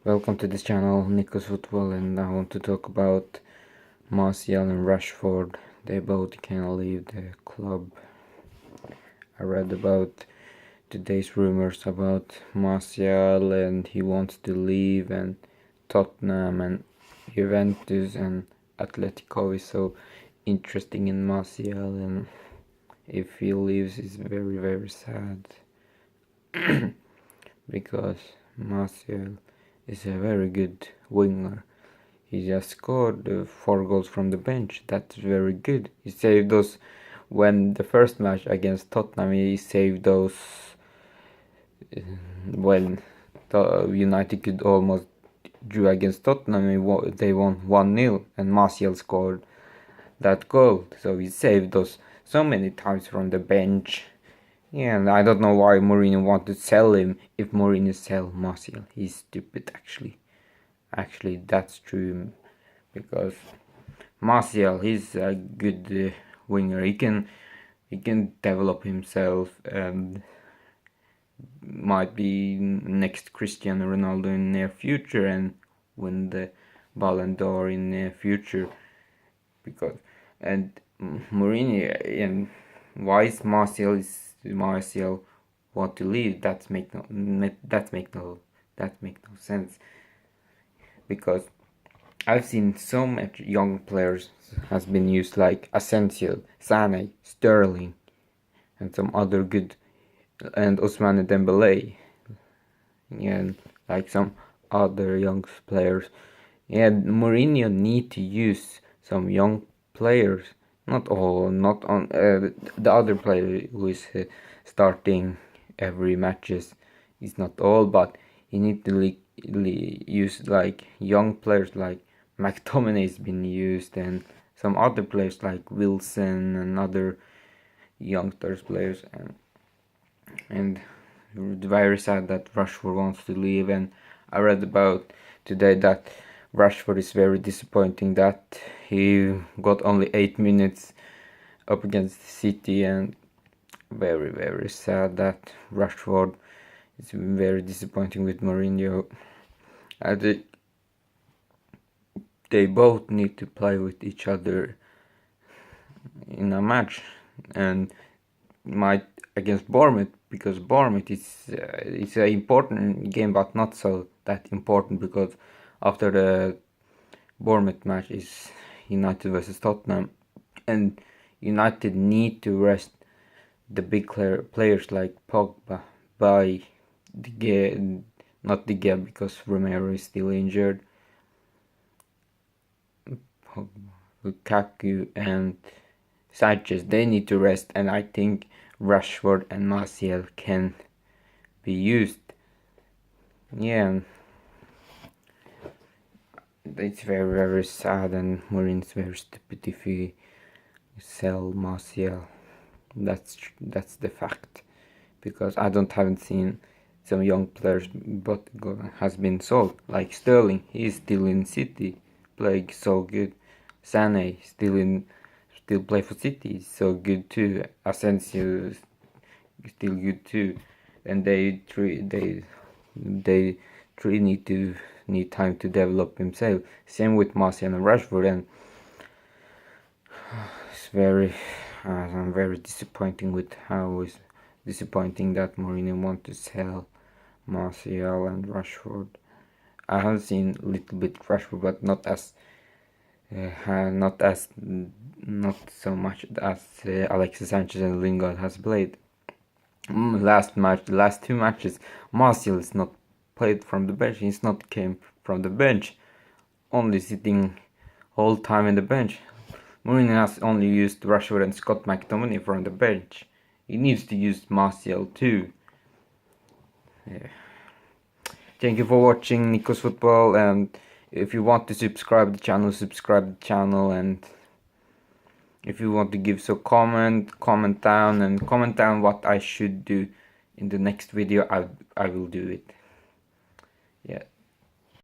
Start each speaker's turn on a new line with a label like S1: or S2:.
S1: Welcome to this channel, Nico's Football, and I want to talk about Martial and Rashford. They both can leave the club. I read about today's rumors about Martial and he wants to leave, and Tottenham and Juventus and Atletico is so interesting in Martial, and if he leaves it's very very sad because Martial is a very good winger. He just scored 4 goals from the bench. That's very good. He saved those when the first match against Tottenham. He saved those when United could almost drew against Tottenham. They won 1-0 and Martial scored that goal. So he saved those so many times from the bench. Yeah, and I don't know why Mourinho wanted to sell him. If Mourinho sell Martial, he's stupid actually. Actually, that's true, because Martial, he's a good winger. He can develop himself and might be next Cristiano Ronaldo in near future and win the Ballon d'Or in near future. Because and Mourinho, and why is Martial want to leave? That make no sense. Because I've seen so much young players has been used, like Asensio, Sané, Sterling, and some other good, and Ousmane Dembele, and like some other young players. And Mourinho need to use some young players, not on the other player who is starting every matches is not all, but he need to use like young players like McTominay has been used, and some other players like Wilson and other youngsters players, and very sad that Rashford wants to leave. And I read about today that Rashford is very disappointing that he got only 8 minutes up against City, and very very sad that Rashford is very disappointing with Mourinho. They both need to play with each other in a match, and might against Bournemouth, because Bournemouth is it's an important game, but not so that important, because after the Bournemouth match is United versus Tottenham, and United need to rest the big players like Pogba, by De Gea, not De Gea because Romero is still injured, Lukaku and Sanchez, they need to rest, and I think Rashford and Martial can be used. Yeah, it's very very sad, and Mourinho's very stupid if he sell Martial. That's the fact, because I haven't seen some young players but has been sold, like Sterling. He's still in City, playing so good. Sané still play for City, so good too. Asensio still good too, and they three need time to develop himself. Same with Martial and Rashford, and it's very I'm very disappointing with how it's disappointing that Mourinho want to sell Martial and Rashford. I have seen a little bit Rashford, but not so much as Alexis Sanchez and Lingard has played. The last 2 matches, Martial is not played from the bench. He's not came from the bench, only sitting whole time in the bench. Mourinho has only used Rashford and Scott McTominay from the bench. He needs to use Martial too. Yeah. Thank you for watching Nico's Football, and if you want to subscribe the channel, and if you want to give some comment down what I should do in the next video, I will do it. Yeah.